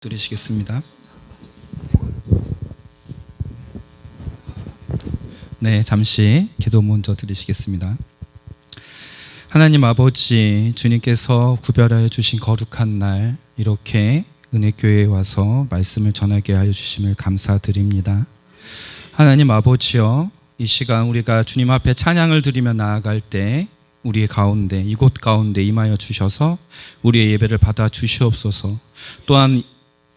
드리시겠습니다. 네, 잠시 기도 먼저 드리시겠습니다. 하나님 아버지, 주님께서 구별하여 주신 거룩한 날 이렇게 은혜교회에 와서 말씀을 전하게 하여 주심을 감사드립니다. 하나님 아버지여, 이 시간 우리가 주님 앞에 찬양을 드리며 나아갈 때 우리의 가운데, 이곳 가운데 임하여 주셔서 우리의 예배를 받아 주시옵소서. 또한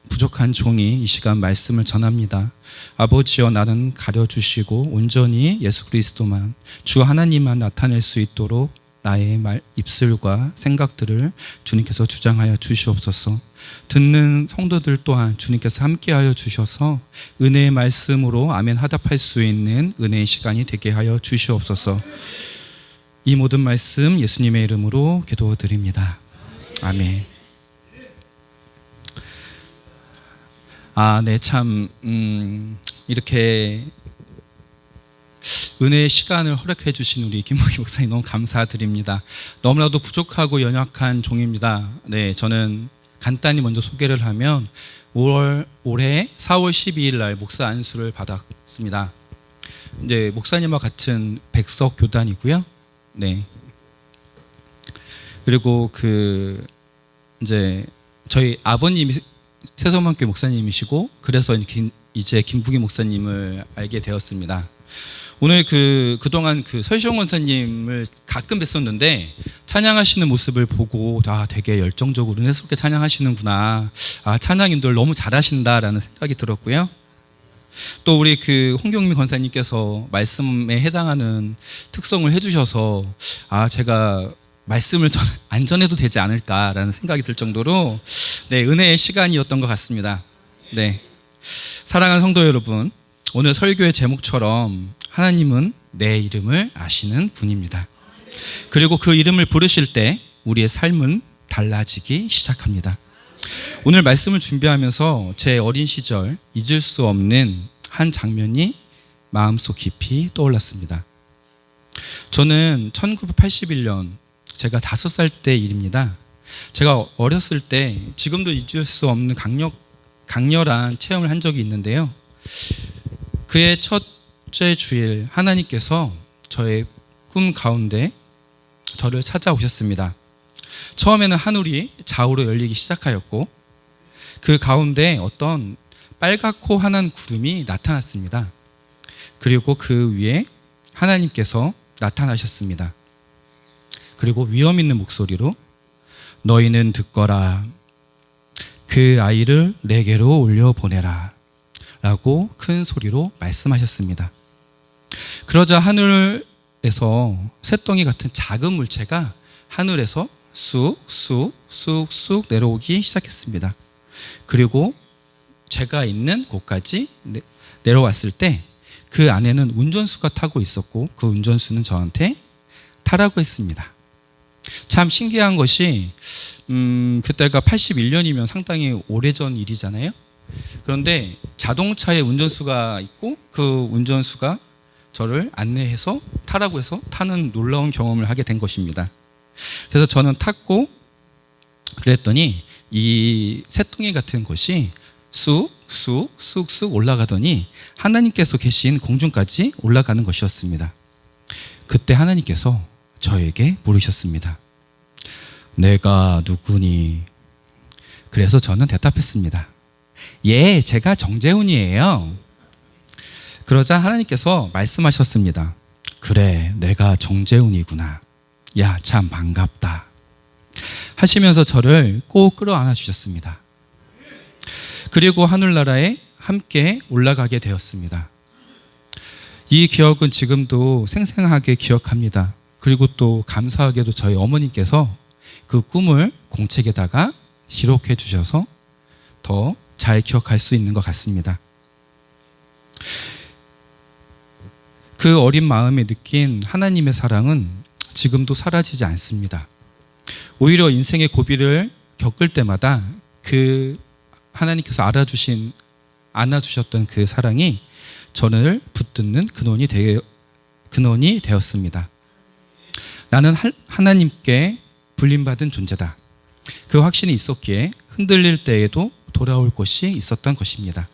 부족한 종이 이 시간 말씀을 전합니다. 아버지여, 나는 가려주시고 온전히 예수 그리스도만, 주 하나님만 나타낼 수 있도록 나의 입술과 생각들을 주님께서 주장하여 주시옵소서. 듣는 성도들 또한 주님께서 함께하여 주셔서 은혜의 말씀으로 아멘 화답할 수 있는 은혜의 시간이 되게 하여 주시옵소서. 이 모든 말씀 예수님의 이름으로 기도드립니다. 아멘. 네, 참 이렇게 은혜의 시간을 허락해 주신 우리 김목희 목사님 너무 감사드립니다. 너무나도 부족하고 연약한 종입니다. 네, 저는 간단히 먼저 소개를 하면 올해 4월 12일 날 목사 안수를 받았습니다. 이제 목사님과 같은 백석 교단이고요. 네. 그리고 이제 저희 아버님이 세서만교회 목사님이시고, 그래서 이제 김부기 목사님을 알게 되었습니다. 오늘 그동안 설시영 원사님을 가끔 뵀었는데 찬양하시는 모습을 보고 되게 열정적으로 은혜스럽게 찬양하시는구나, 찬양인들 너무 잘하신다라는 생각이 들었고요. 또 우리 홍경민 권사님께서 말씀에 해당하는 특성을 해주셔서 제가 말씀을 안 전해도 되지 않을까라는 생각이 들 정도로 은혜의 시간이었던 것 같습니다. 네, 사랑하는 성도 여러분, 오늘 설교의 제목처럼 하나님은 내 이름을 아시는 분입니다. 그리고 그 이름을 부르실 때 우리의 삶은 달라지기 시작합니다. 오늘 말씀을 준비하면서 제 어린 시절 잊을 수 없는 한 장면이 마음속 깊이 떠올랐습니다. 저는 1981년 제가 5살 때 일입니다. 제가 어렸을 때 지금도 잊을 수 없는 강렬한 체험을 한 적이 있는데요. 그의 첫째 주일 하나님께서 저의 꿈 가운데 저를 찾아오셨습니다. 처음에는 하늘이 좌우로 열리기 시작하였고 그 가운데 어떤 빨갛고 환한 구름이 나타났습니다. 그리고 그 위에 하나님께서 나타나셨습니다. 그리고 위험 있는 목소리로 너희는 듣거라, 그 아이를 내게로 올려보내라 라고 큰 소리로 말씀하셨습니다. 그러자 하늘에서 새덩이 같은 작은 물체가 하늘에서 쑥쑥 내려오기 시작했습니다. 그리고 제가 있는 곳까지 내려왔을 때 그 안에는 운전수가 타고 있었고 그 운전수는 저한테 타라고 했습니다. 참 신기한 것이 그때가 81년이면 상당히 오래전 일이잖아요. 그런데 자동차에 운전수가 있고 그 운전수가 저를 안내해서 타라고 해서 타는 놀라운 경험을 하게 된 것입니다. 그래서 저는 탔고 그랬더니 이 새덩이 같은 것이 쑥쑥 올라가더니 하나님께서 계신 공중까지 올라가는 것이었습니다. 그때 하나님께서 저에게 물으셨습니다. 내가 누구니? 그래서 저는 대답했습니다. 예, 제가 정재훈이에요. 그러자 하나님께서 말씀하셨습니다. 그래, 내가 정재훈이구나. 야, 참 반갑다. 하시면서 저를 꼭 끌어안아 주셨습니다. 그리고 하늘나라에 함께 올라가게 되었습니다. 이 기억은 지금도 생생하게 기억합니다. 그리고 또 감사하게도 저희 어머니께서 그 꿈을 공책에다가 기록해 주셔서 더 잘 기억할 수 있는 것 같습니다. 그 어린 마음에 느낀 하나님의 사랑은 지금도 사라지지 않습니다. 오히려 인생의 고비를 겪을 때마다 그 하나님께서 안아주셨던 그 사랑이 저를 붙드는 근원이 되었습니다. 나는 하나님께 불림받은 존재다. 그 확신이 있었기에 흔들릴 때에도 돌아올 곳이 있었던 것입니다.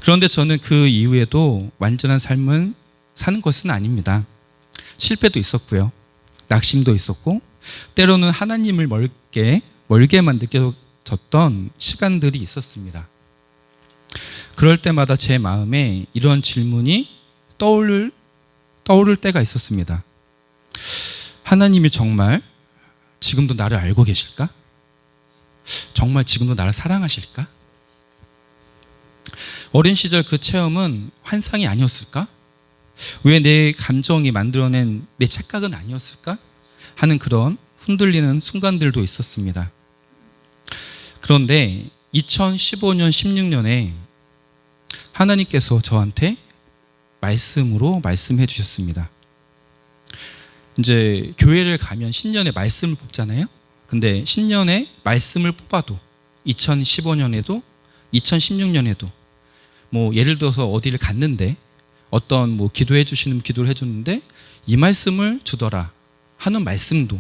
그런데 저는 그 이후에도 완전한 삶을 사는 것은 아닙니다. 실패도 있었고요. 낙심도 있었고 때로는 하나님을 멀게만 느껴졌던 시간들이 있었습니다. 그럴 때마다 제 마음에 이런 질문이 떠오를 때가 있었습니다. 하나님이 정말 지금도 나를 알고 계실까? 정말 지금도 나를 사랑하실까? 어린 시절 그 체험은 환상이 아니었을까? 왜 내 감정이 만들어낸 내 착각은 아니었을까? 하는 그런 흔들리는 순간들도 있었습니다. 그런데 2015년, 16년에 하나님께서 저한테 말씀으로 말씀해 주셨습니다. 이제 교회를 가면 신년에 말씀을 뽑잖아요. 근데 신년에 말씀을 뽑아도 2015년에도 2016년에도 뭐 예를 들어서 어디를 갔는데 어떤 뭐 기도해 주시는 기도를 해줬는데 이 말씀을 주더라 하는 말씀도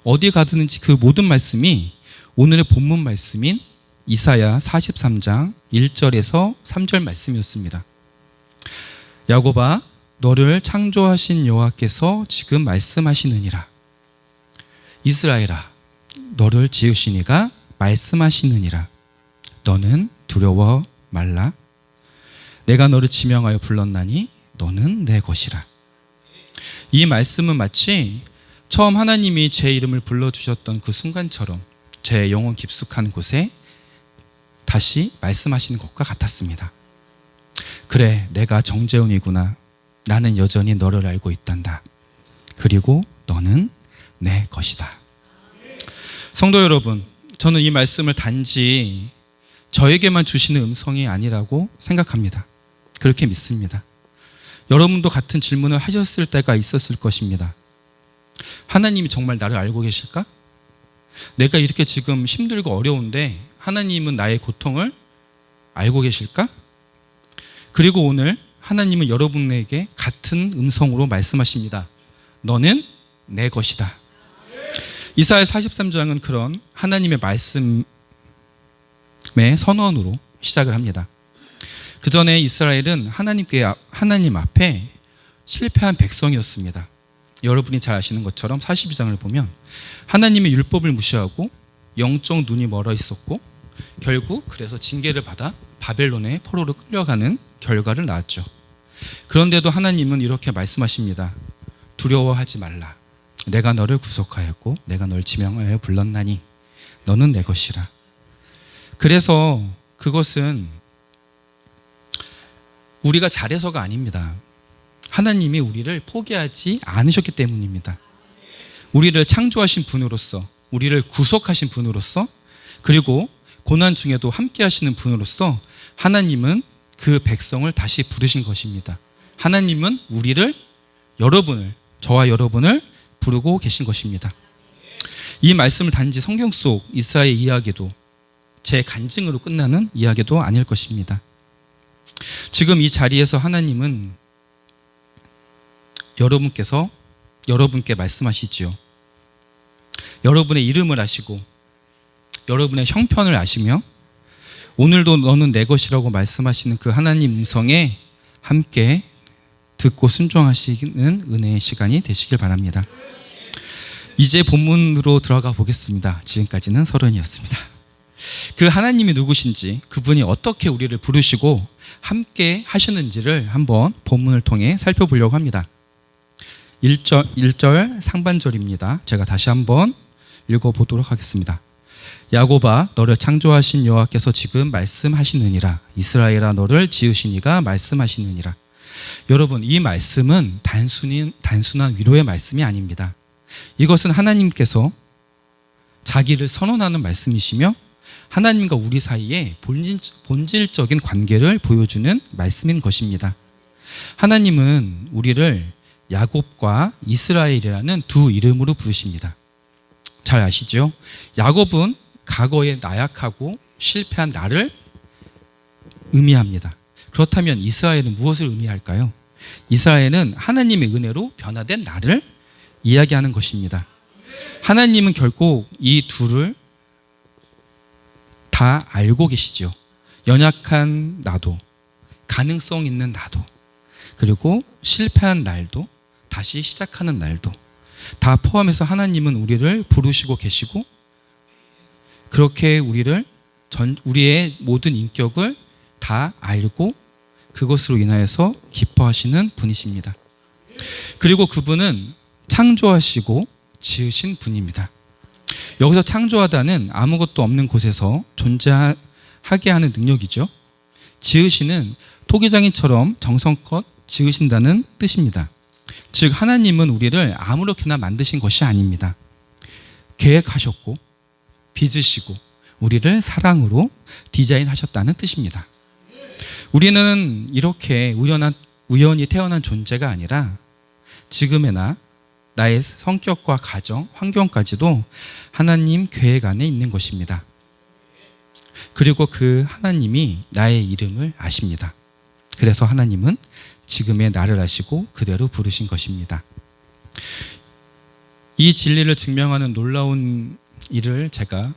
어디 가든지 그 모든 말씀이 오늘의 본문 말씀인 이사야 43장 1절에서 3절 말씀이었습니다. 야곱아 너를 창조하신 여호와께서 지금 말씀하시느니라. 이스라엘아 너를 지으신 이가 말씀하시느니라. 너는 두려워 말라. 내가 너를 지명하여 불렀나니 너는 내 것이라. 이 말씀은 마치 처음 하나님이 제 이름을 불러주셨던 그 순간처럼 제 영혼 깊숙한 곳에 다시 말씀하시는 것과 같았습니다. 그래, 내가 정재훈이구나. 나는 여전히 너를 알고 있단다. 그리고 너는 내 것이다. 성도 여러분, 저는 이 말씀을 단지 저에게만 주시는 음성이 아니라고 생각합니다. 그렇게 믿습니다. 여러분도 같은 질문을 하셨을 때가 있었을 것입니다. 하나님이 정말 나를 알고 계실까? 내가 이렇게 지금 힘들고 어려운데 하나님은 나의 고통을 알고 계실까? 그리고 오늘 하나님은 여러분에게 같은 음성으로 말씀하십니다. 너는 내 것이다. 이사야 43장은 그런 하나님의 말씀의 선언으로 시작을 합니다. 그 전에 이스라엘은 하나님 앞에 실패한 백성이었습니다. 여러분이 잘 아시는 것처럼 42장을 보면 하나님의 율법을 무시하고 영적 눈이 멀어 있었고 결국 그래서 징계를 받아 바벨론의 포로로 끌려가는 결과를 낳았죠. 그런데도 하나님은 이렇게 말씀하십니다. 두려워하지 말라. 내가 너를 구속하였고 내가 널 지명하여 불렀나니 너는 내 것이라. 그래서 그것은 우리가 잘해서가 아닙니다. 하나님이 우리를 포기하지 않으셨기 때문입니다. 우리를 창조하신 분으로서, 우리를 구속하신 분으로서, 그리고 고난 중에도 함께 하시는 분으로서 하나님은 그 백성을 다시 부르신 것입니다. 하나님은 여러분을, 저와 여러분을 부르고 계신 것입니다. 이 말씀을 단지 성경 속 이사야의 이야기도 제 간증으로 끝나는 이야기도 아닐 것입니다. 지금 이 자리에서 하나님은 여러분께 말씀하시지요. 여러분의 이름을 아시고 여러분의 형편을 아시며 오늘도 너는 내 것이라고 말씀하시는 그 하나님 음성에 함께 듣고 순종하시는 은혜의 시간이 되시길 바랍니다. 이제 본문으로 들어가 보겠습니다. 지금까지는 서론이었습니다. 그 하나님이 누구신지, 그분이 어떻게 우리를 부르시고 함께 하셨는지를 한번 본문을 통해 살펴보려고 합니다. 1절 상반절입니다. 제가 다시 한번 읽어보도록 하겠습니다. 야곱아 너를 창조하신 여호와께서 지금 말씀하시느니라. 이스라엘아 너를 지으신 이가 말씀하시느니라. 여러분, 이 말씀은 단순한 위로의 말씀이 아닙니다. 이것은 하나님께서 자기를 선언하는 말씀이시며 하나님과 우리 사이에 본질적인 관계를 보여주는 말씀인 것입니다. 하나님은 우리를 야곱과 이스라엘이라는 두 이름으로 부르십니다. 잘 아시죠? 야곱은 과거에 나약하고 실패한 나를 의미합니다. 그렇다면 이스라엘은 무엇을 의미할까요? 이스라엘은 하나님의 은혜로 변화된 나를 이야기하는 것입니다. 하나님은 결국 이 둘을 다 알고 계시죠. 연약한 나도, 가능성 있는 나도, 그리고 실패한 날도, 다시 시작하는 날도 다 포함해서 하나님은 우리를 부르시고 계시고, 그렇게 우리의 모든 인격을 다 알고 그것으로 인하여서 기뻐하시는 분이십니다. 그리고 그분은 창조하시고 지으신 분입니다. 여기서 창조하다는 아무것도 없는 곳에서 존재하게 하는 능력이죠. 지으시는 토기장인처럼 정성껏 지으신다는 뜻입니다. 즉 하나님은 우리를 아무렇게나 만드신 것이 아닙니다. 계획하셨고 빚으시고 우리를 사랑으로 디자인하셨다는 뜻입니다. 우리는 이렇게 우연히 태어난 존재가 아니라 지금의 나의 성격과 가정, 환경까지도 하나님 계획 안에 있는 것입니다. 그리고 그 하나님이 나의 이름을 아십니다. 그래서 하나님은 지금의 나를 아시고 그대로 부르신 것입니다. 이 진리를 증명하는 놀라운 일을 제가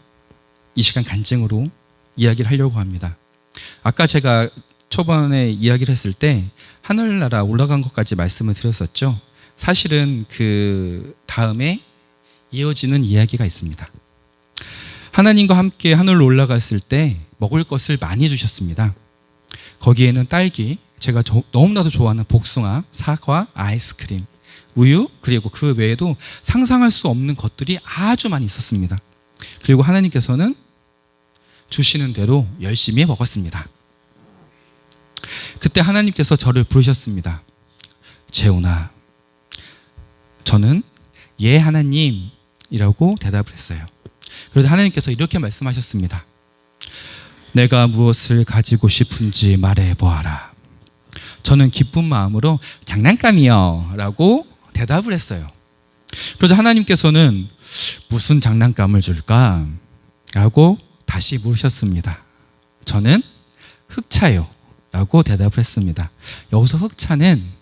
이 시간 간증으로 이야기를 하려고 합니다. 아까 제가 초반에 이야기를 했을 때 하늘나라 올라간 것까지 말씀을 드렸었죠. 사실은 그 다음에 이어지는 이야기가 있습니다. 하나님과 함께 하늘로 올라갔을 때 먹을 것을 많이 주셨습니다. 거기에는 딸기, 제가 너무나도 좋아하는 복숭아, 사과, 아이스크림, 우유, 그리고 그 외에도 상상할 수 없는 것들이 아주 많이 있었습니다. 그리고 하나님께서는 주시는 대로 열심히 먹었습니다. 그때 하나님께서 저를 부르셨습니다. 재훈아, 저는 예 하나님이라고 대답을 했어요. 그래서 하나님께서 이렇게 말씀하셨습니다. 내가 무엇을 가지고 싶은지 말해보아라. 저는 기쁜 마음으로 장난감이요 라고 대답을 했어요. 그래서 하나님께서는 무슨 장난감을 줄까? 라고 다시 물으셨습니다. 저는 흑차요 라고 대답을 했습니다. 여기서 흑차는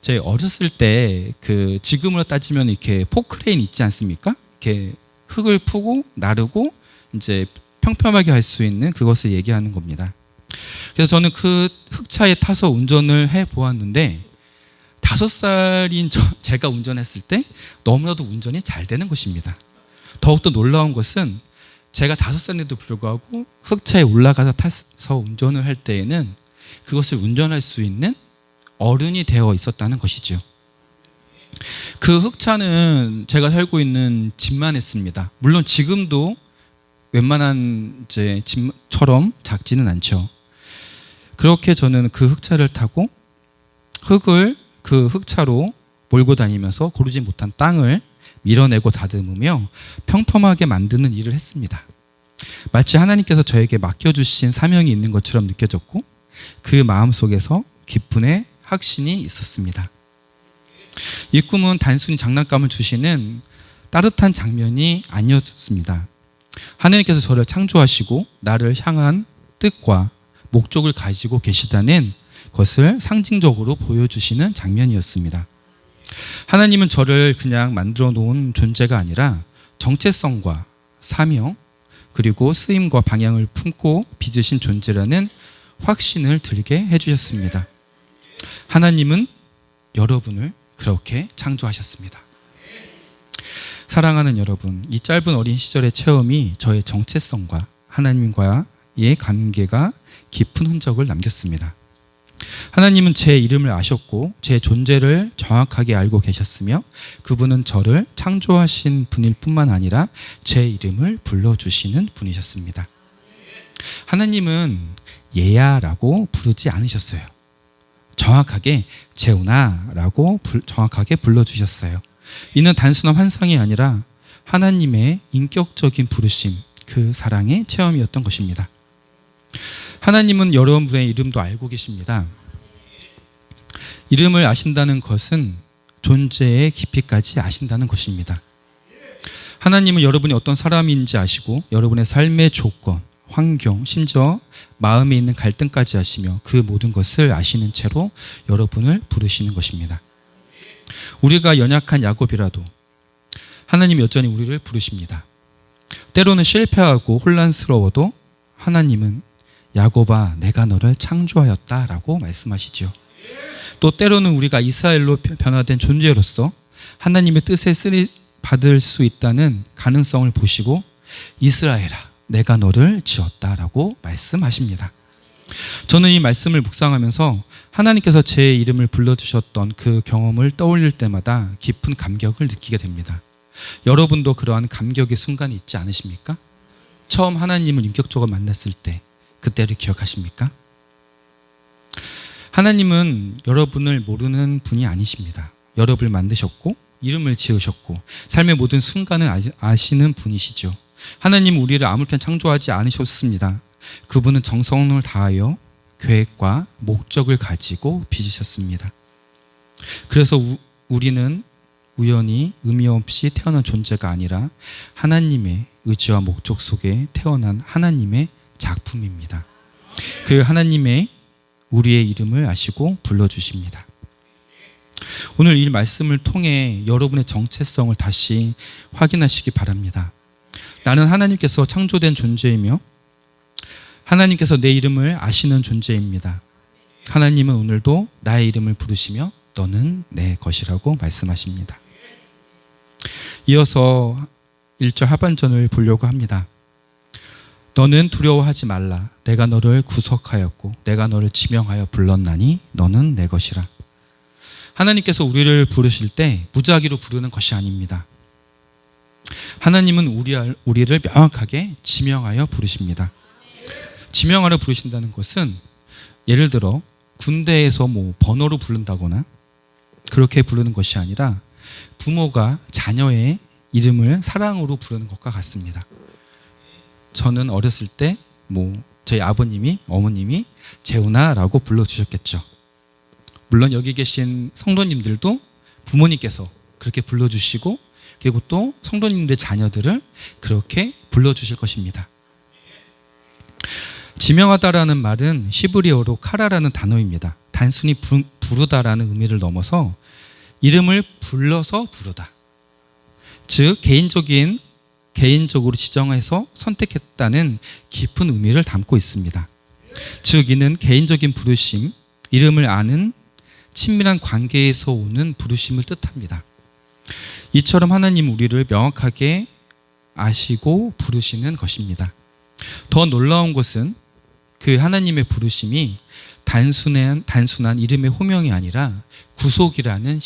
저희 어렸을 때 그 지금으로 따지면 이렇게 포크레인 있지 않습니까? 이렇게 흙을 푸고 나르고 이제 평평하게 할 수 있는 그것을 얘기하는 겁니다. 그래서 저는 그 흑차에 타서 운전을 해 보았는데 5살인 제가 운전했을 때 너무나도 운전이 잘 되는 것입니다. 더욱더 놀라운 것은 제가 5살인데도 불구하고 흑차에 올라가서 타서 운전을 할 때에는 그것을 운전할 수 있는 어른이 되어 있었다는 것이죠. 그 흑차는 제가 살고 있는 집만 했습니다. 물론 지금도 웬만한 이제 집처럼 작지는 않죠. 그렇게 저는 그 흑차를 타고 흙을 그 흑차로 몰고 다니면서 고르지 못한 땅을 밀어내고 다듬으며 평평하게 만드는 일을 했습니다. 마치 하나님께서 저에게 맡겨주신 사명이 있는 것처럼 느껴졌고 그 마음속에서 기쁨의 확신이 있었습니다. 이 꿈은 단순히 장난감을 주시는 따뜻한 장면이 아니었습니다. 하나님께서 저를 창조하시고 나를 향한 뜻과 목적을 가지고 계시다는 것을 상징적으로 보여주시는 장면이었습니다. 하나님은 저를 그냥 만들어 놓은 존재가 아니라 정체성과 사명, 그리고 쓰임과 방향을 품고 빚으신 존재라는 확신을 들게 해주셨습니다. 하나님은 여러분을 그렇게 창조하셨습니다. 사랑하는 여러분, 이 짧은 어린 시절의 체험이 저의 정체성과 하나님과의 관계가 깊은 흔적을 남겼습니다. 하나님은 제 이름을 아셨고 제 존재를 정확하게 알고 계셨으며 그분은 저를 창조하신 분일 뿐만 아니라 제 이름을 불러주시는 분이셨습니다. 하나님은 얘야라고 부르지 않으셨어요. 정확하게 재훈아라고 정확하게 불러주셨어요. 이는 단순한 환상이 아니라 하나님의 인격적인 부르심, 그 사랑의 체험이었던 것입니다. 하나님은 여러분의 이름도 알고 계십니다. 이름을 아신다는 것은 존재의 깊이까지 아신다는 것입니다. 하나님은 여러분이 어떤 사람인지 아시고 여러분의 삶의 조건, 환경, 심지어 마음에 있는 갈등까지 아시며 그 모든 것을 아시는 채로 여러분을 부르시는 것입니다. 우리가 연약한 야곱이라도 하나님 여전히 우리를 부르십니다. 때로는 실패하고 혼란스러워도 하나님은 야곱아 내가 너를 창조하였다라고 말씀하시죠. 또 때로는 우리가 이스라엘로 변화된 존재로서 하나님의 뜻에 쓰리 받을 수 있다는 가능성을 보시고 이스라엘아 내가 너를 지었다라고 말씀하십니다. 저는 이 말씀을 묵상하면서 하나님께서 제 이름을 불러주셨던 그 경험을 떠올릴 때마다 깊은 감격을 느끼게 됩니다. 여러분도 그러한 감격의 순간이 있지 않으십니까? 처음 하나님을 인격적으로 만났을 때 그때를 기억하십니까? 하나님은 여러분을 모르는 분이 아니십니다. 여러분을 만드셨고 이름을 지으셨고 삶의 모든 순간을 아시는 분이시죠. 하나님은 우리를 아무렇게나 창조하지 않으셨습니다. 그분은 정성을 다하여 계획과 목적을 가지고 빚으셨습니다. 그래서 우리는 우연히 의미 없이 태어난 존재가 아니라 하나님의 의지와 목적 속에 태어난 하나님의 작품입니다. 그 하나님의 우리의 이름을 아시고 불러주십니다. 오늘 이 말씀을 통해 여러분의 정체성을 다시 확인하시기 바랍니다. 나는 하나님께서 창조된 존재이며 하나님께서 내 이름을 아시는 존재입니다. 하나님은 오늘도 나의 이름을 부르시며 너는 내 것이라고 말씀하십니다. 이어서 1절 하반전을 보려고 합니다. 너는 두려워하지 말라. 내가 너를 구속하였고 내가 너를 지명하여 불렀나니 너는 내 것이라. 하나님께서 우리를 부르실 때 무작위로 부르는 것이 아닙니다. 하나님은 우리를 명확하게 지명하여 부르십니다. 지명하여 부르신다는 것은 예를 들어 군대에서 번호로 부른다거나 그렇게 부르는 것이 아니라 부모가 자녀의 이름을 사랑으로 부르는 것과 같습니다. 저는 어렸을 때 저희 아버님이 어머님이 재훈아라고 불러주셨겠죠. 물론 여기 계신 성도님들도 부모님께서 그렇게 불러주시고 그리고 또 성도님들의 자녀들을 그렇게 불러주실 것입니다. 지명하다라는 말은 히브리어로 카라라는 단어입니다. 단순히 부르다라는 의미를 넘어서 이름을 불러서 부르다. 즉 개인적으로 지정해서 선택했다는 깊은 의미를 담고 있습니다. 즉 이는 개인적인 부르심, 이름을 아는 친밀한 관계에서 오는 부르심을 뜻합니다. 이처럼 하나님 우리를 명확하게 아시고 부르시는 것입니다. 더 놀라운 것은 그 하나님의 부르심이 단순한 이름의 호명이 아니라 구속이라는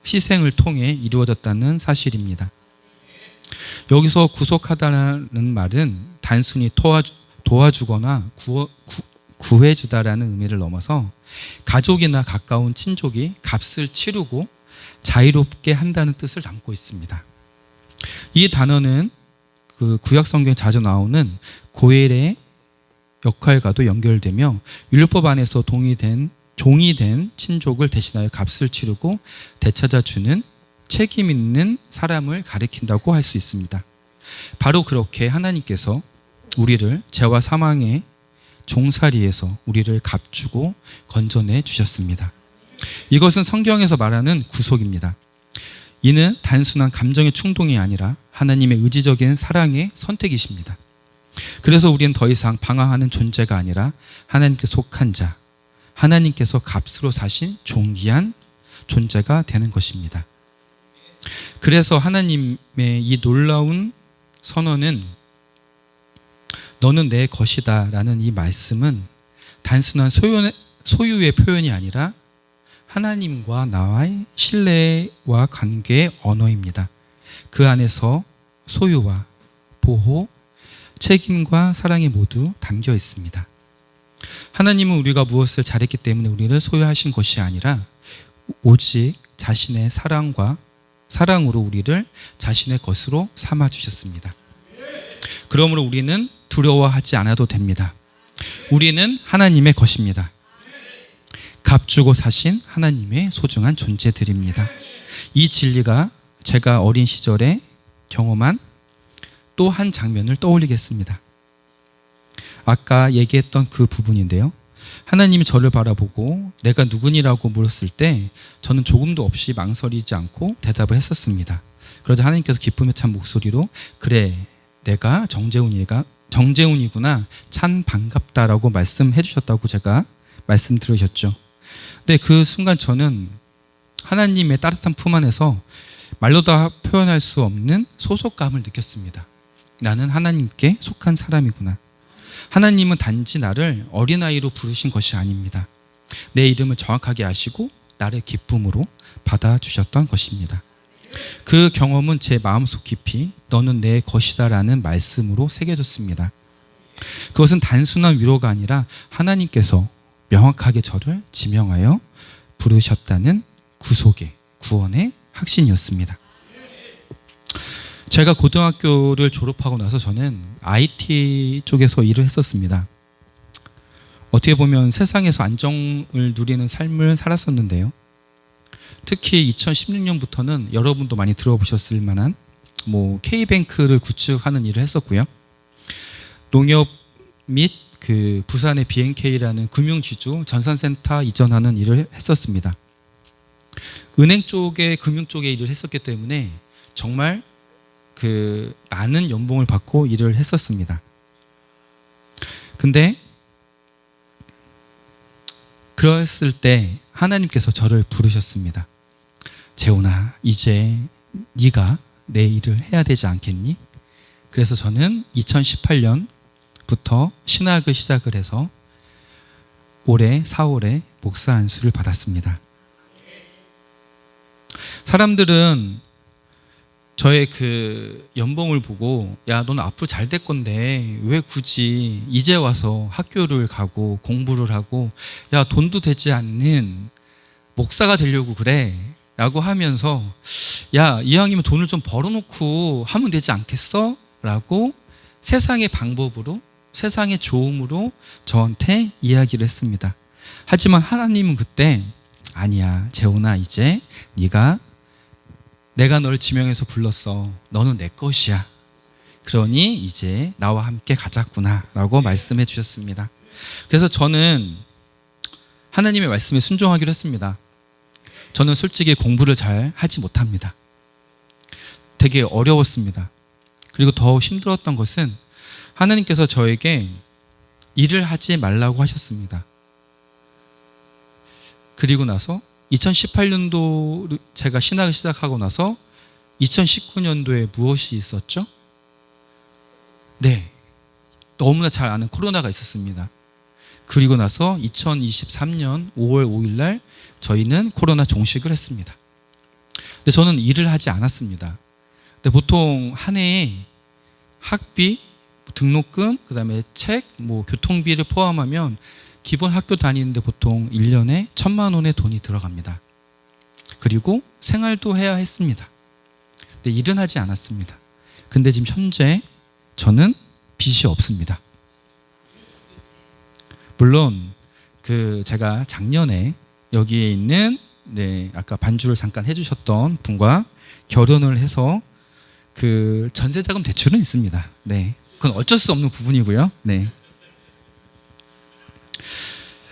희생을 통해 이루어졌다는 사실입니다. 여기서 구속하다라는 말은 단순히 도와주거나 구해주다라는 의미를 넘어서 가족이나 가까운 친족이 값을 치르고 자유롭게 한다는 뜻을 담고 있습니다. 이 단어는 그 구약 성경에 자주 나오는 고엘의 역할과도 연결되며 율법 안에서 종이 된 친족을 대신하여 값을 치르고 되찾아주는 책임 있는 사람을 가리킨다고 할 수 있습니다. 바로 그렇게 하나님께서 우리를 죄와 사망의 종살이에서 우리를 값주고 건져내 주셨습니다. 이것은 성경에서 말하는 구속입니다. 이는 단순한 감정의 충동이 아니라 하나님의 의지적인 사랑의 선택이십니다. 그래서 우리는 더 이상 방황하는 존재가 아니라 하나님께 속한 자, 하나님께서 값으로 사신 존귀한 존재가 되는 것입니다. 그래서 하나님의 이 놀라운 선언은 너는 내 것이다 라는 이 말씀은 단순한 소유의 표현이 아니라 하나님과 나와의 신뢰와 관계의 언어입니다. 그 안에서 소유와 보호, 책임과 사랑이 모두 담겨 있습니다. 하나님은 우리가 무엇을 잘했기 때문에 우리를 소유하신 것이 아니라 오직 자신의 사랑으로 우리를 자신의 것으로 삼아 주셨습니다. 그러므로 우리는 두려워하지 않아도 됩니다. 우리는 하나님의 것입니다. 값주고 사신 하나님의 소중한 존재들입니다. 이 진리가 제가 어린 시절에 경험한 또 한 장면을 떠올리겠습니다. 아까 얘기했던 그 부분인데요. 하나님이 저를 바라보고 내가 누구니라고 물었을 때 저는 조금도 없이 망설이지 않고 대답을 했었습니다. 그러자 하나님께서 기쁨에 찬 목소리로 그래 내가 정재훈이구나. 참 반갑다라고 말씀해 주셨다고 제가 말씀 들으셨죠. 근데 그 순간 저는 하나님의 따뜻한 품 안에서 말로 다 표현할 수 없는 소속감을 느꼈습니다. 나는 하나님께 속한 사람이구나. 하나님은 단지 나를 어린아이로 부르신 것이 아닙니다. 내 이름을 정확하게 아시고 나를 기쁨으로 받아주셨던 것입니다. 그 경험은 제 마음속 깊이 너는 내 것이다 라는 말씀으로 새겨졌습니다. 그것은 단순한 위로가 아니라 하나님께서 명확하게 저를 지명하여 부르셨다는 구원의 확신이었습니다. 제가 고등학교를 졸업하고 나서 저는 IT 쪽에서 일을 했었습니다. 어떻게 보면 세상에서 안정을 누리는 삶을 살았었는데요. 특히 2016년부터는 여러분도 많이 들어보셨을 만한 K뱅크를 구축하는 일을 했었고요. 농협 및 그 부산의 BNK라는 금융지주 전산센터 이전하는 일을 했었습니다. 은행 쪽에 금융 쪽에 일을 했었기 때문에 정말 그 많은 연봉을 받고 일을 했었습니다. 근데 그랬을 때 하나님께서 저를 부르셨습니다. 재훈아, 이제 네가 내 일을 해야 되지 않겠니? 그래서 저는 2018년부터 신학을 시작을 해서 올해 4월에 목사 안수를 받았습니다. 사람들은 저의 그 연봉을 보고 야, 넌 앞으로 잘 될 건데 왜 굳이 이제 와서 학교를 가고 공부를 하고 야, 돈도 되지 않는 목사가 되려고 그래 라고 하면서 야, 이왕이면 돈을 좀 벌어놓고 하면 되지 않겠어? 라고 세상의 방법으로 세상의 조음으로 저한테 이야기를 했습니다. 하지만 하나님은 그때 아니야, 재훈아, 이제 내가 너를 지명해서 불렀어. 너는 내 것이야. 그러니 이제 나와 함께 가자꾸나 라고 말씀해 주셨습니다. 그래서 저는 하나님의 말씀에 순종하기로 했습니다. 저는 솔직히 공부를 잘 하지 못합니다. 되게 어려웠습니다. 그리고 더 힘들었던 것은 하나님께서 저에게 일을 하지 말라고 하셨습니다. 그리고 나서 2018년도 제가 신학을 시작하고 나서 2019년도에 무엇이 있었죠? 네, 너무나 잘 아는 코로나가 있었습니다. 그리고 나서 2023년 5월 5일 날 저희는 코로나 종식을 했습니다. 근데 저는 일을 하지 않았습니다. 근데 보통 한 해에 학비, 등록금, 그다음에 책, 교통비를 포함하면 기본 학교 다니는데 보통 1년에 1,000만 원의 돈이 들어갑니다. 그리고 생활도 해야 했습니다. 근데 일은 하지 않았습니다. 근데 지금 현재 저는 빚이 없습니다. 물론 제가 작년에 여기에 있는 아까 반주를 잠깐 해주셨던 분과 결혼을 해서 그 전세자금 대출은 있습니다. 네, 그건 어쩔 수 없는 부분이고요. 네.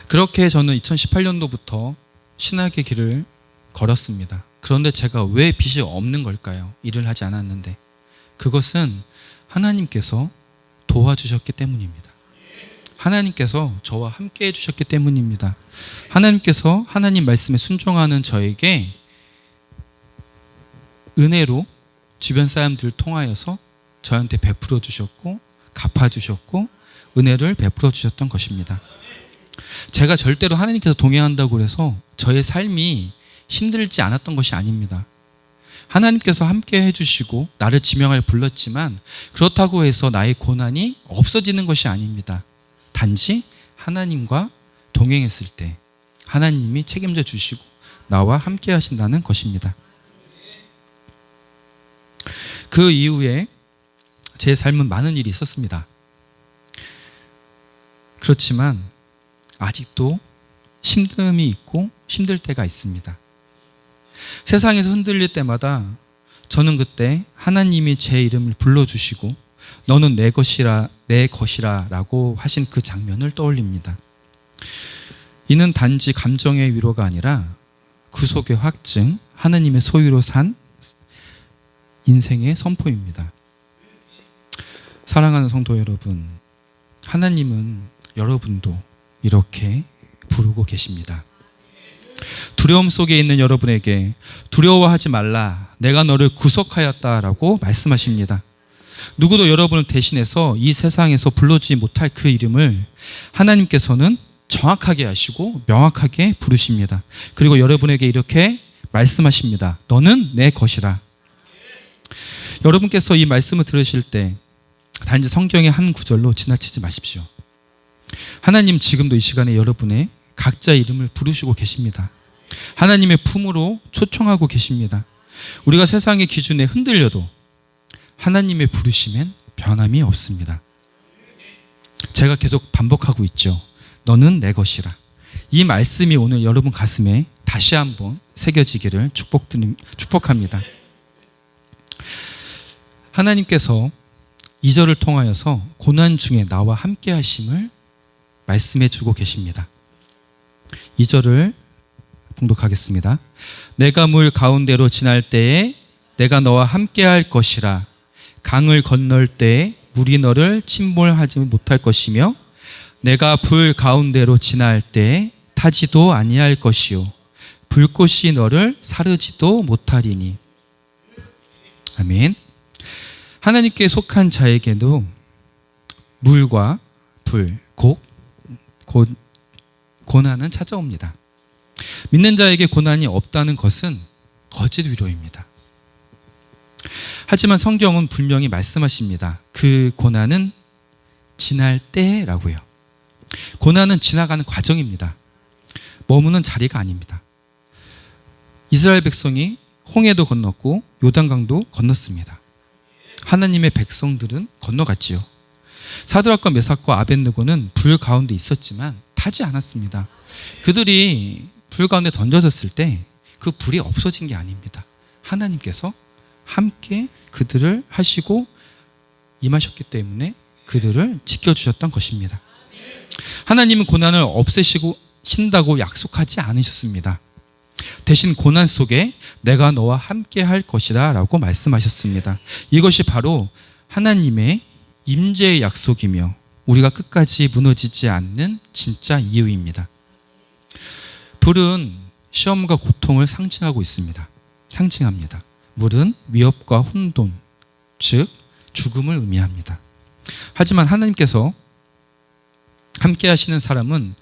그렇게 저는 2018년도부터 신학의 길을 걸었습니다. 그런데 제가 왜 빚이 없는 걸까요? 일을 하지 않았는데. 그것은 하나님께서 도와주셨기 때문입니다. 하나님께서 저와 함께 해주셨기 때문입니다. 하나님께서 하나님 말씀에 순종하는 저에게 은혜로 주변 사람들을 통하여서 저한테 베풀어 주셨고 갚아주셨고 은혜를 베풀어 주셨던 것입니다. 제가 절대로 하나님께서 동행한다고 해서 저의 삶이 힘들지 않았던 것이 아닙니다. 하나님께서 함께 해주시고 나를 지명하여 불렀지만 그렇다고 해서 나의 고난이 없어지는 것이 아닙니다. 단지 하나님과 동행했을 때 하나님이 책임져 주시고 나와 함께 하신다는 것입니다. 그 이후에 제 삶은 많은 일이 있었습니다. 그렇지만 아직도 힘듦이 있고 힘들 때가 있습니다. 세상에서 흔들릴 때마다 저는 그때 하나님이 제 이름을 불러주시고 너는 내 것이라 라고 하신 그 장면을 떠올립니다. 이는 단지 감정의 위로가 아니라 구속의 확증, 하나님의 소유로 산 인생의 선포입니다. 사랑하는 성도 여러분, 하나님은 여러분도 이렇게 부르고 계십니다. 두려움 속에 있는 여러분에게 두려워하지 말라, 내가 너를 구속하였다라고 말씀하십니다. 누구도 여러분을 대신해서 이 세상에서 불러주지 못할 그 이름을 하나님께서는 정확하게 하시고 명확하게 부르십니다. 그리고 여러분에게 이렇게 말씀하십니다. 너는 내 것이라. 여러분께서 이 말씀을 들으실 때 단지 성경의 한 구절로 지나치지 마십시오. 하나님 지금도 이 시간에 여러분의 각자 이름을 부르시고 계십니다. 하나님의 품으로 초청하고 계십니다. 우리가 세상의 기준에 흔들려도 하나님의 부르심엔 변함이 없습니다. 제가 계속 반복하고 있죠. 너는 내 것이라. 이 말씀이 오늘 여러분 가슴에 다시 한번 새겨지기를 축복합니다. 하나님께서 2절을 통하여서 고난 중에 나와 함께 하심을 말씀해 주고 계십니다. 2절을 봉독하겠습니다. 내가 물 가운데로 지날 때에 내가 너와 함께 할 것이라. 강을 건널 때에 물이 너를 침몰하지 못할 것이며 내가 불 가운데로 지날 때에 타지도 아니할 것이요 불꽃이 너를 사르지도 못하리니. 아멘. 하나님께 속한 자에게도 물과 불, 고난은 찾아옵니다. 믿는 자에게 고난이 없다는 것은 거짓 위로입니다. 하지만 성경은 분명히 말씀하십니다. 그 고난은 지날 때라고요. 고난은 지나가는 과정입니다. 머무는 자리가 아닙니다. 이스라엘 백성이 홍해도 건넜고 요단강도 건넜습니다. 하나님의 백성들은 건너갔지요. 사드락과 메삭과 아벳느고는 불 가운데 있었지만 타지 않았습니다. 그들이 불 가운데 던져졌을 때 그 불이 없어진 게 아닙니다. 하나님께서 함께 그들을 하시고 임하셨기 때문에 그들을 지켜주셨던 것입니다. 하나님은 고난을 없애시고 신다고 약속하지 않으셨습니다. 대신 고난 속에 내가 너와 함께 할 것이다 라고 말씀하셨습니다. 이것이 바로 하나님의 임재의 약속이며 우리가 끝까지 무너지지 않는 진짜 이유입니다. 불은 시험과 고통을 상징합니다. 물은 위협과 혼돈, 즉 죽음을 의미합니다. 하지만 하나님께서 함께 하시는 사람은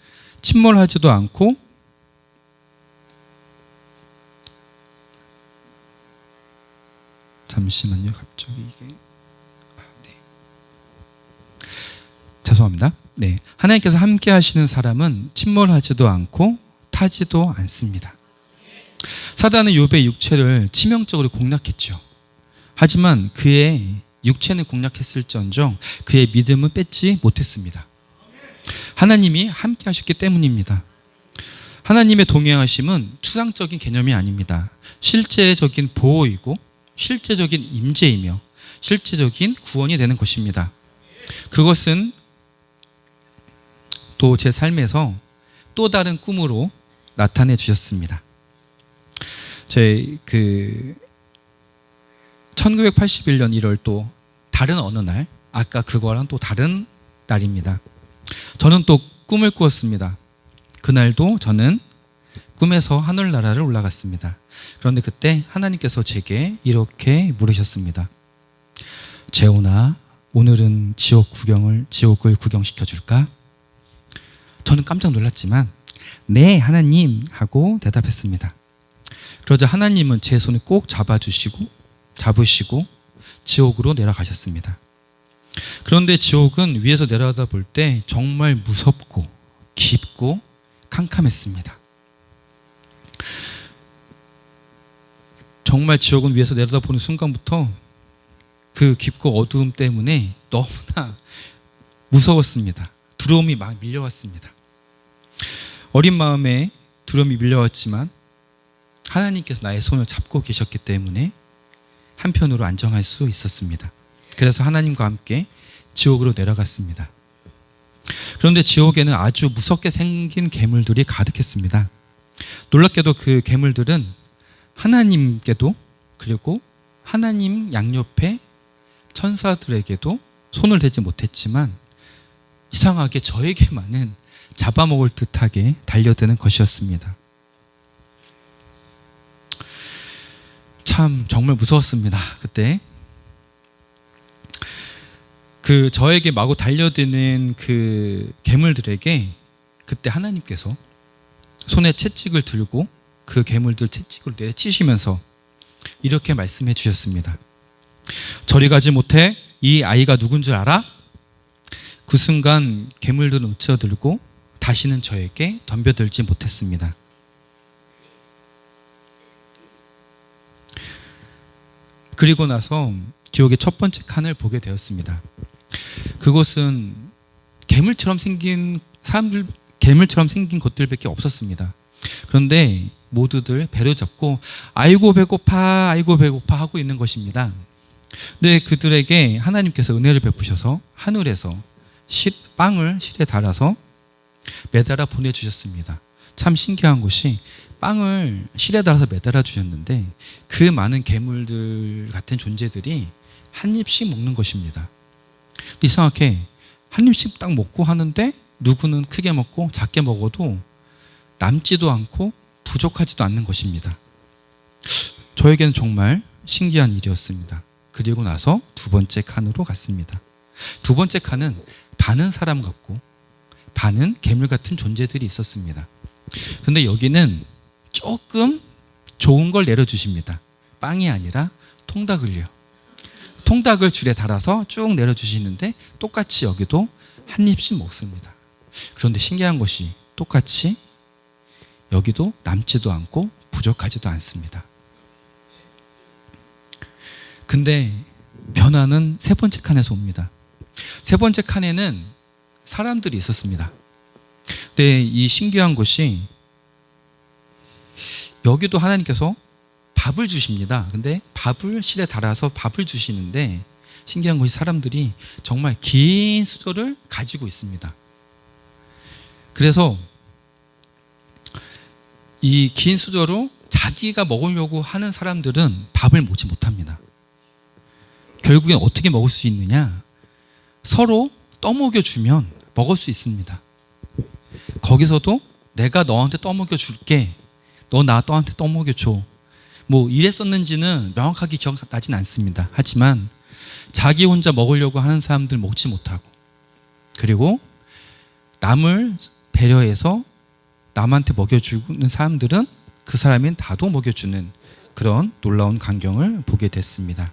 침몰하지도 않고 잠시만요. 갑자기 이게 죄송합니다. 네, 하나님께서 함께 하시는 사람은 침몰하지도 않고 타지도 않습니다. 사단은 욥의 육체를 치명적으로 공략했죠. 하지만 그의 육체는 공략했을지언정 그의 믿음은 뺏지 못했습니다. 하나님이 함께 하셨기 때문입니다. 하나님의 동행하심은 추상적인 개념이 아닙니다. 실제적인 보호이고 실제적인 임재이며 실제적인 구원이 되는 것입니다. 그것은 또 제 삶에서 또 다른 꿈으로 나타내 주셨습니다. 제 1981년 1월 또 다른 어느 날, 아까 그거랑 또 다른 날입니다. 저는 또 꿈을 꾸었습니다. 그날도 저는 꿈에서 하늘나라를 올라갔습니다. 그런데 그때 하나님께서 제게 이렇게 물으셨습니다. 재훈아, 오늘은 지옥을 구경시켜 줄까? 저는 깜짝 놀랐지만 네 하나님 하고 대답했습니다. 그러자 하나님은 제 손을 꼭 잡으시고 지옥으로 내려가셨습니다. 그런데 지옥은 위에서 내려다 볼 때 정말 무섭고 깊고 캄캄했습니다. 정말 지옥은 위에서 내려다보는 순간부터 그 깊고 어두움 때문에 너무나 무서웠습니다. 두려움이 막 밀려왔습니다. 어린 마음에 두려움이 밀려왔지만 하나님께서 나의 손을 잡고 계셨기 때문에 한편으로 안정할 수 있었습니다. 그래서 하나님과 함께 지옥으로 내려갔습니다. 그런데 지옥에는 아주 무섭게 생긴 괴물들이 가득했습니다. 놀랍게도 그 괴물들은 하나님께도 그리고 하나님 양옆에 천사들에게도 손을 대지 못했지만 이상하게 저에게만은 잡아먹을 듯하게 달려드는 것이었습니다. 참 정말 무서웠습니다. 그때 그 저에게 마구 달려드는 그 괴물들에게 그때 하나님께서 손에 채찍을 들고 그 괴물들 채찍을 내치시면서 이렇게 말씀해 주셨습니다. 저리 가지 못해. 이 아이가 누군 줄 알아? 그 순간 괴물들은 우쳐들고 다시는 저에게 덤벼들지 못했습니다. 그리고 나서 기억의 첫 번째 칸을 보게 되었습니다. 그곳은 괴물처럼 생긴 사람들, 괴물처럼 생긴 것들밖에 없었습니다. 그런데 모두들 배를 잡고 아이고 배고파, 아이고 배고파 하고 있는 것입니다. 근데 그들에게 하나님께서 은혜를 베푸셔서 하늘에서 빵을 실에 달아서 매달아 보내주셨습니다. 참 신기한 것이 빵을 실에 달아서 매달아 주셨는데 그 많은 괴물들 같은 존재들이 한 입씩 먹는 것입니다. 이상하게 한 입씩 딱 먹고 하는데 누구는 크게 먹고 작게 먹어도 남지도 않고 부족하지도 않는 것입니다. 저에게는 정말 신기한 일이었습니다. 그리고 나서 두 번째 칸으로 갔습니다. 두 번째 칸은 반은 사람 같고 반은 괴물 같은 존재들이 있었습니다. 근데 여기는 조금 좋은 걸 내려주십니다. 빵이 아니라 통닭을요. 통닭을 줄에 달아서 쭉 내려주시는데 똑같이 여기도 한 입씩 먹습니다. 그런데 신기한 것이 똑같이 여기도 남지도 않고 부족하지도 않습니다. 근데 변화는 세 번째 칸에서 옵니다. 세 번째 칸에는 사람들이 있었습니다. 근데 이 신기한 것이 여기도 하나님께서 밥을 주십니다. 근데 밥을 실에 달아서 밥을 주시는데 신기한 것이 사람들이 정말 긴 수저를 가지고 있습니다. 그래서 이 긴 수저로 자기가 먹으려고 하는 사람들은 밥을 먹지 못합니다. 결국엔 어떻게 먹을 수 있느냐? 서로 떠먹여주면 먹을 수 있습니다. 거기서도 내가 너한테 떠먹여 줄게. 너 나한테 떠먹여줘. 뭐 이랬었는지는 명확하게 기억나진 않습니다. 하지만 자기 혼자 먹으려고 하는 사람들 먹지 못하고 그리고 남을 배려해서 남한테 먹여주는 사람들은 그 사람인 나도 먹여주는 그런 놀라운 광경을 보게 됐습니다.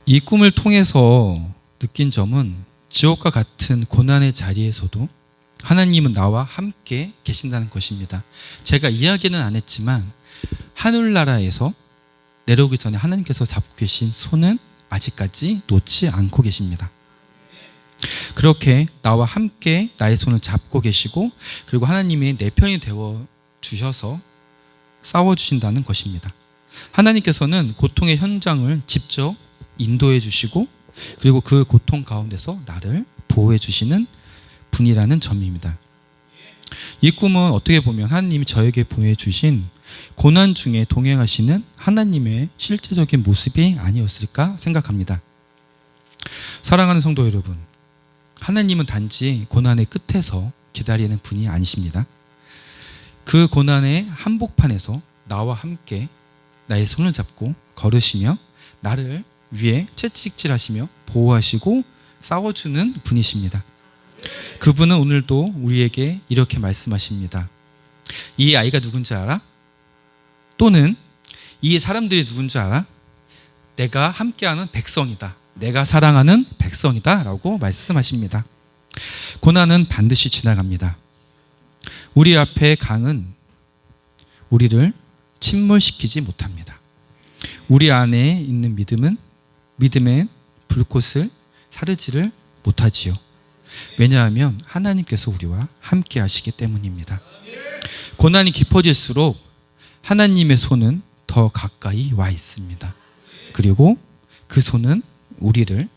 이 꿈을 통해서 느낀 점은 지옥과 같은 고난의 자리에서도 하나님은 나와 함께 계신다는 것입니다. 제가 이야기는 안 했지만 하늘나라에서 내려오기 전에 하나님께서 잡고 계신 손은 아직까지 놓지 않고 계십니다. 그렇게 나와 함께 나의 손을 잡고 계시고 그리고 하나님이 내 편이 되어 주셔서 싸워주신다는 것입니다. 하나님께서는 고통의 현장을 직접 인도해 주시고 그리고 그 고통 가운데서 나를 보호해 주시는 분이라는 점입니다. 이 꿈은 어떻게 보면 하나님이 저에게 보여주신 고난 중에 동행하시는 하나님의 실제적인 모습이 아니었을까 생각합니다. 사랑하는 성도 여러분, 하나님은 단지 고난의 끝에서 기다리는 분이 아니십니다. 그 고난의 한복판에서 나와 함께 나의 손을 잡고 걸으시며 나를 위해 채찍질하시며 보호하시고 싸워주는 분이십니다. 그분은 오늘도 우리에게 이렇게 말씀하십니다. 이 아이가 누군지 알아? 또는 이 사람들이 누군지 알아? 내가 함께하는 백성이다. 내가 사랑하는 백성이다 라고 말씀하십니다. 고난은 반드시 지나갑니다. 우리 앞에 강은 우리를 침몰시키지 못합니다. 우리 안에 있는 믿음의 불꽃을 사르지를 못하지요. 왜냐하면 하나님께서 우리와 함께 하시기 때문입니다. 고난이 깊어질수록 하나님의 손은 더 가까이 와 있습니다. 그리고 그 손은 우리를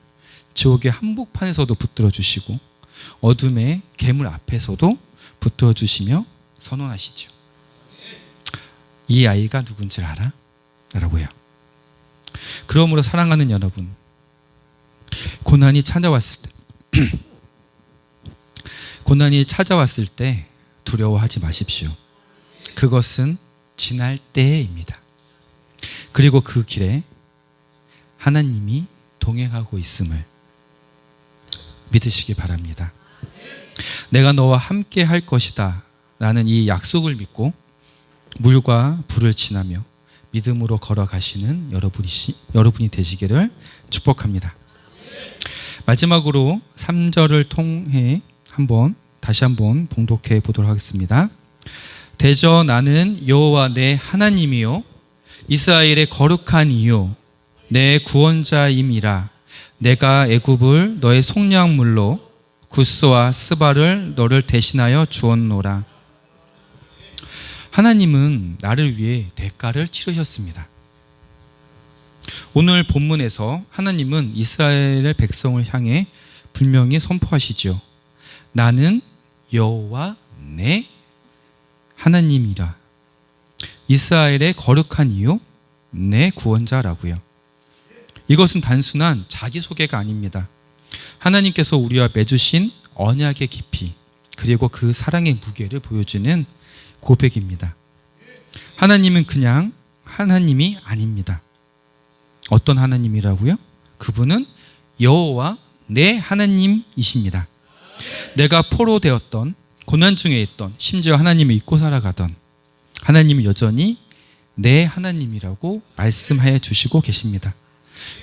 지옥의 한복판에서도 붙들어 주시고 어둠의 괴물 앞에서도 붙들어 주시며 선언하시죠. 이 아이가 누군지 알아? 라고요. 그러므로 사랑하는 여러분, 고난이 찾아왔을 때 고난이 찾아왔을 때 두려워하지 마십시오. 그것은 지날 때입니다. 그리고 그 길에 하나님이 동행하고 있음을 믿으시기 바랍니다. 내가 너와 함께 할 것이다 라는 이 약속을 믿고 물과 불을 지나며 믿음으로 걸어가시는 여러분이 되시기를 축복합니다. 마지막으로 3절을 통해 다시 한번 봉독해 보도록 하겠습니다. 대저 나는 여호와 내 하나님이요 이스라엘의 거룩한 이요 내 구원자임이라. 내가 애굽을 너의 속량물로 구스와 스바를 너를 대신하여 주었노라. 하나님은 나를 위해 대가를 치르셨습니다. 오늘 본문에서 하나님은 이스라엘의 백성을 향해 분명히 선포하시죠. 나는 여호와 내 하나님이라. 이스라엘의 거룩한 이요 내 구원자라고요. 이것은 단순한 자기소개가 아닙니다. 하나님께서 우리와 맺으신 언약의 깊이 그리고 그 사랑의 무게를 보여주는 고백입니다. 하나님은 그냥 하나님이 아닙니다. 어떤 하나님이라고요? 그분은 여호와 내 하나님이십니다. 내가 포로되었던 고난 중에 있던 심지어 하나님을 잊고 살아가던 하나님은 여전히 내 하나님이라고 말씀하여 주시고 계십니다.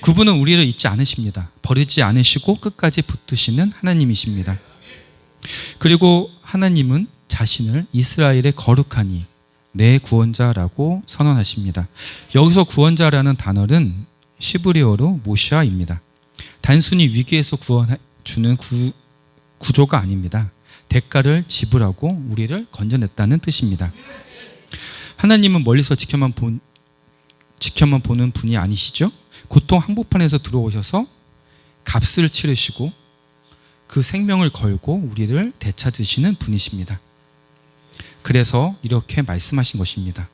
그분은 우리를 잊지 않으십니다. 버리지 않으시고 끝까지 붙드시는 하나님이십니다. 그리고 하나님은 자신을 이스라엘의 거룩하니 내 구원자라고 선언하십니다. 여기서 구원자라는 단어는 시브리어로 모시아입니다. 단순히 위기에서 구원해주는 구조가 아닙니다. 대가를 지불하고 우리를 건져냈다는 뜻입니다. 하나님은 멀리서 지켜만 보는 분이 아니시죠? 고통 한복판에서 들어오셔서 값을 치르시고 그 생명을 걸고 우리를 되찾으시는 분이십니다. 그래서 이렇게 말씀하신 것입니다.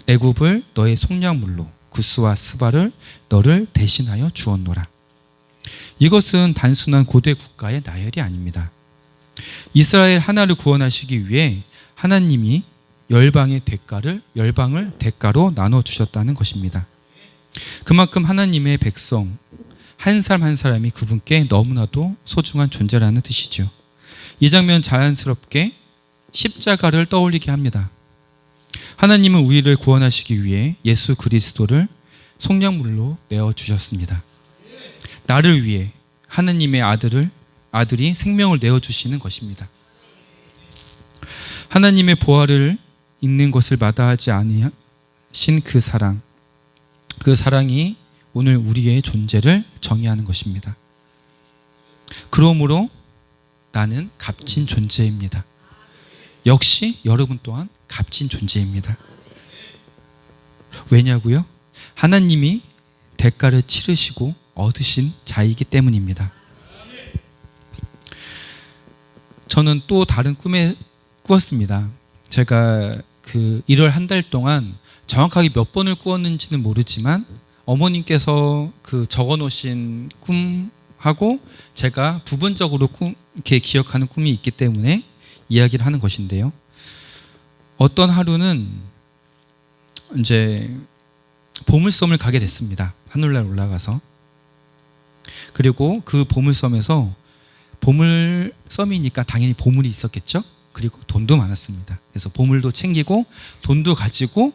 애굽을 너의 속량물로 구스와 스바를 너를 대신하여 주었노라. 이것은 단순한 고대 국가의 나열이 아닙니다. 이스라엘 하나를 구원하시기 위해 하나님이 열방을 대가로 나눠주셨다는 것입니다. 그만큼 하나님의 백성 한 사람 한 사람이 그분께 너무나도 소중한 존재라는 뜻이죠. 이 장면 자연스럽게 십자가를 떠올리게 합니다. 하나님은 우리를 구원하시기 위해 예수 그리스도를 속량물로 내어주셨습니다. 나를 위해 하나님의 아들이 생명을 내어주시는 것입니다. 하나님의 보화를 있는 것을 마다하지 아니하신 그 사랑이 오늘 우리의 존재를 정의하는 것입니다. 그러므로 나는 값진 존재입니다. 역시 여러분 또한 값진 존재입니다. 왜냐고요? 하나님이 대가를 치르시고 얻으신 자이기 때문입니다. 저는 또 다른 꿈에 꾸었습니다. 제가 그 1월 한 달 동안 정확하게 몇 번을 꾸었는지는 모르지만 어머님께서 그 적어놓으신 꿈하고 제가 부분적으로 이렇게 기억하는 꿈이 있기 때문에 이야기를 하는 것인데요. 어떤 하루는 이제 보물섬을 가게 됐습니다. 하늘날 올라가서. 그리고 그 보물섬에서 보물섬이니까 당연히 보물이 있었겠죠. 그리고 돈도 많았습니다. 그래서 보물도 챙기고 돈도 가지고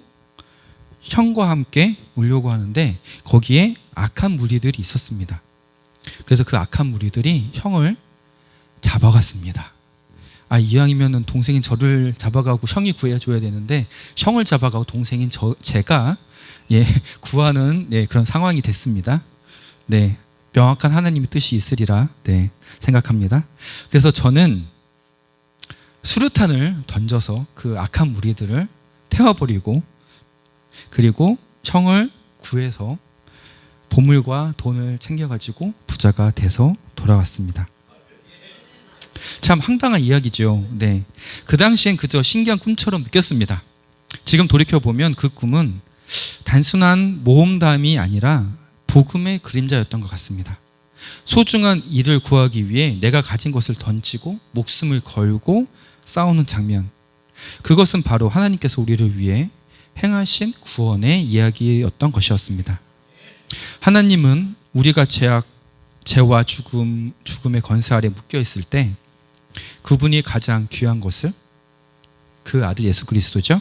형과 함께 오려고 하는데 거기에 악한 무리들이 있었습니다. 그래서 그 악한 무리들이 형을 잡아갔습니다. 이왕이면 동생인 저를 잡아가고 형이 구해줘야 되는데 형을 잡아가고 동생인 제가 구하는 그런 상황이 됐습니다. 명확한 하나님의 뜻이 있으리라 생각합니다. 그래서 저는 수류탄을 던져서 그 악한 무리들을 태워버리고 그리고 형을 구해서 보물과 돈을 챙겨가지고 부자가 돼서 돌아왔습니다. 참 황당한 이야기죠. 그 당시엔 그저 신기한 꿈처럼 느꼈습니다. 지금 돌이켜보면 그 꿈은 단순한 모험담이 아니라 복음의 그림자였던 것 같습니다. 소중한 일을 구하기 위해 내가 가진 것을 던지고 목숨을 걸고 싸우는 장면, 그것은 바로 하나님께서 우리를 위해 행하신 구원의 이야기였던 것이었습니다. 하나님은 우리가 죄와 죽음의 권세 아래 묶여 있을 때 그분이 가장 귀한 것을, 그 아들 예수 그리스도죠,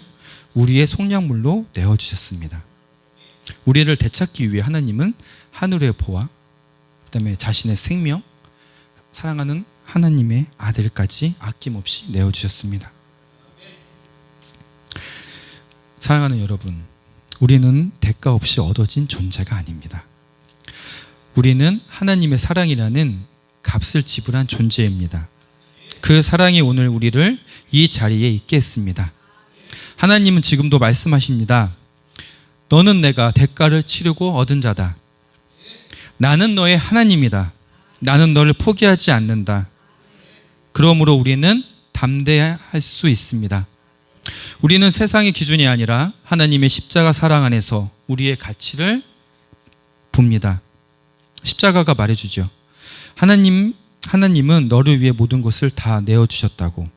우리의 속량물로 내어주셨습니다. 우리를 되찾기 위해 하나님은 하늘의 보화, 그다음에 자신의 생명, 사랑하는 하나님의 아들까지 아낌없이 내어주셨습니다. 사랑하는 여러분, 우리는 대가 없이 얻어진 존재가 아닙니다. 우리는 하나님의 사랑이라는 값을 지불한 존재입니다. 그 사랑이 오늘 우리를 이 자리에 있게 했습니다. 하나님은 지금도 말씀하십니다. 너는 내가 대가를 치르고 얻은 자다. 나는 너의 하나님이다. 나는 너를 포기하지 않는다. 그러므로 우리는 담대할 수 있습니다. 우리는 세상의 기준이 아니라 하나님의 십자가 사랑 안에서 우리의 가치를 봅니다. 십자가가 말해주죠. 하나님은 너를 위해 모든 것을 다 내어주셨다고.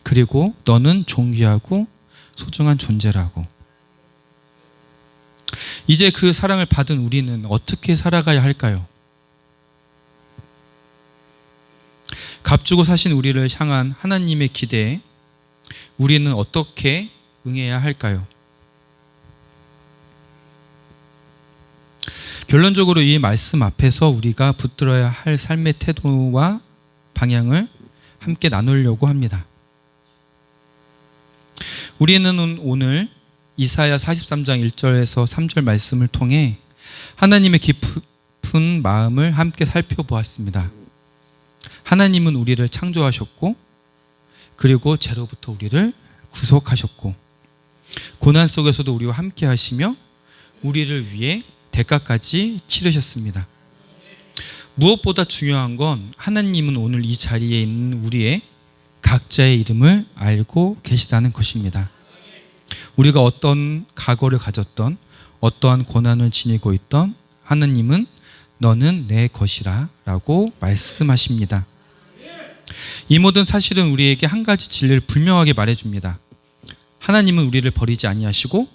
그리고 너는 존귀하고 소중한 존재라고. 이제 그 사랑을 받은 우리는 어떻게 살아가야 할까요? 값주고 사신 우리를 향한 하나님의 기대에 우리는 어떻게 응해야 할까요? 결론적으로 이 말씀 앞에서 우리가 붙들어야 할 삶의 태도와 방향을 함께 나누려고 합니다. 우리는 오늘 이사야 43장 1절에서 3절 말씀을 통해 하나님의 깊은 마음을 함께 살펴보았습니다. 하나님은 우리를 창조하셨고, 그리고 죄로부터 우리를 구속하셨고, 고난 속에서도 우리와 함께 하시며 우리를 위해 대가까지 치르셨습니다. 무엇보다 중요한 건 하나님은 오늘 이 자리에 있는 우리의 각자의 이름을 알고 계시다는 것입니다. 우리가 어떤 각오를 가졌던, 어떠한 고난을 지니고 있던, 하나님은 너는 내 것이라 라고 말씀하십니다. 이 모든 사실은 우리에게 한 가지 진리를 분명하게 말해줍니다. 하나님은 우리를 버리지 아니하시고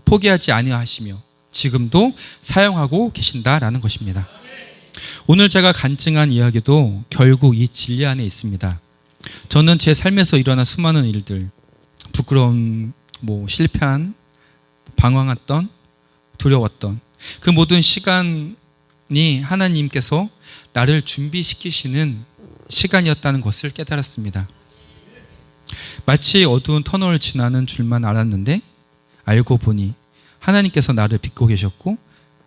포기하지 아니하시며 지금도 사용하고 계신다라는 것입니다. 오늘 제가 간증한 이야기도 결국 이 진리 안에 있습니다. 저는 제 삶에서 일어난 수많은 일들, 부끄러운, 실패한, 방황했던, 두려웠던 그 모든 시간이 하나님께서 나를 준비시키시는 시간이었다는 것을 깨달았습니다. 마치 어두운 터널을 지나는 줄만 알았는데 알고 보니 하나님께서 나를 빚고 계셨고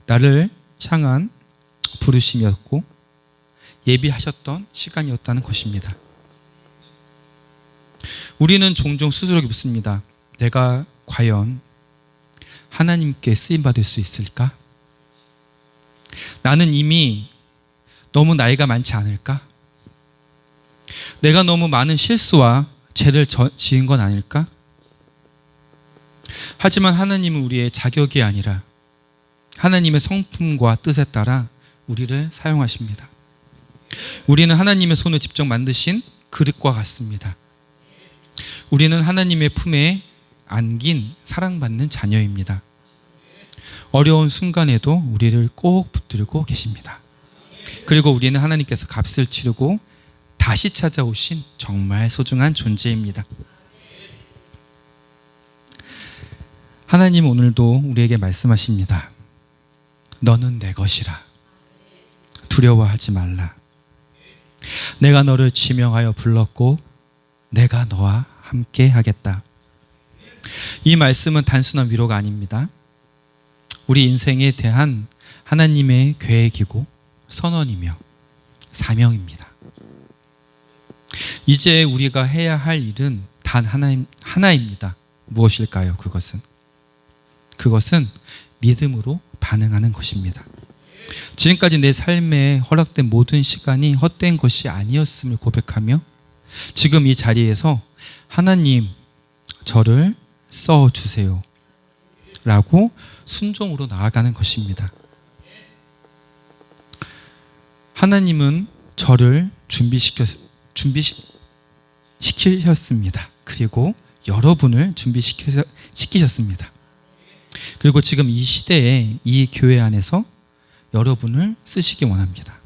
나를 향한 부르심이었고 예비하셨던 시간이었다는 것입니다. 우리는 종종 스스로에게 묻습니다. 내가 과연 하나님께 쓰임받을 수 있을까? 나는 이미 너무 나이가 많지 않을까? 내가 너무 많은 실수와 죄를 지은 건 아닐까? 하지만 하나님은 우리의 자격이 아니라 하나님의 성품과 뜻에 따라 우리를 사용하십니다. 우리는 하나님의 손을 직접 만드신 그릇과 같습니다. 우리는 하나님의 품에 안긴 사랑받는 자녀입니다. 어려운 순간에도 우리를 꼭 붙들고 계십니다. 그리고 우리는 하나님께서 값을 치르고 다시 찾아오신 정말 소중한 존재입니다. 하나님 오늘도 우리에게 말씀하십니다. 너는 내 것이라. 두려워하지 말라. 내가 너를 지명하여 불렀고 내가 너와 함께 하겠다. 이 말씀은 단순한 위로가 아닙니다. 우리 인생에 대한 하나님의 계획이고 선언이며 사명입니다. 이제 우리가 해야 할 일은 단 하나입니다. 무엇일까요? 그것은 믿음으로 반응하는 것입니다. 지금까지 내 삶에 허락된 모든 시간이 헛된 것이 아니었음을 고백하며 지금 이 자리에서 하나님 저를 써주세요 라고 순종으로 나아가는 것입니다. 하나님은 저를 준비시키셨습니다. 그리고 여러분을 준비시키셨습니다. 그리고 지금 이 시대에 이 교회 안에서 여러분을 쓰시기 원합니다.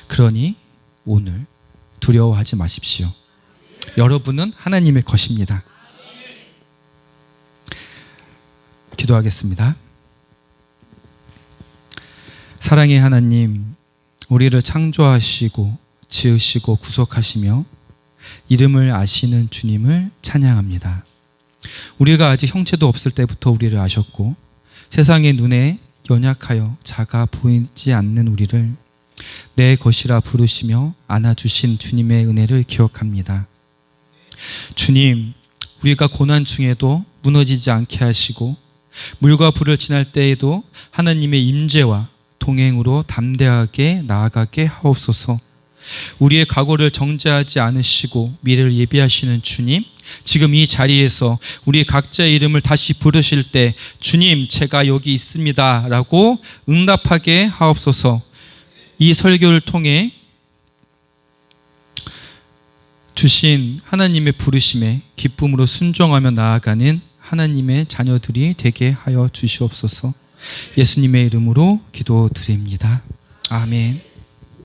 그러니 오늘 두려워하지 마십시오. 여러분은 하나님의 것입니다. 기도하겠습니다. 사랑의 하나님, 우리를 창조하시고 지으시고 구속하시며 이름을 아시는 주님을 찬양합니다. 우리가 아직 형체도 없을 때부터 우리를 아셨고 세상의 눈에 연약하여 작아 보이지 않는 우리를 내 것이라 부르시며 안아주신 주님의 은혜를 기억합니다. 주님, 우리가 고난 중에도 무너지지 않게 하시고 물과 불을 지날 때에도 하나님의 임재와 동행으로 담대하게 나아가게 하옵소서. 우리의 각오를 정죄하지 않으시고 미래를 예비하시는 주님, 지금 이 자리에서 우리 각자의 이름을 다시 부르실 때 주님, 제가 여기 있습니다 라고 응답하게 하옵소서. 이 설교를 통해 주신 하나님의 부르심에 기쁨으로 순종하며 나아가는 하나님의 자녀들이 되게 하여 주시옵소서. 예수님의 이름으로 기도드립니다. 아멘.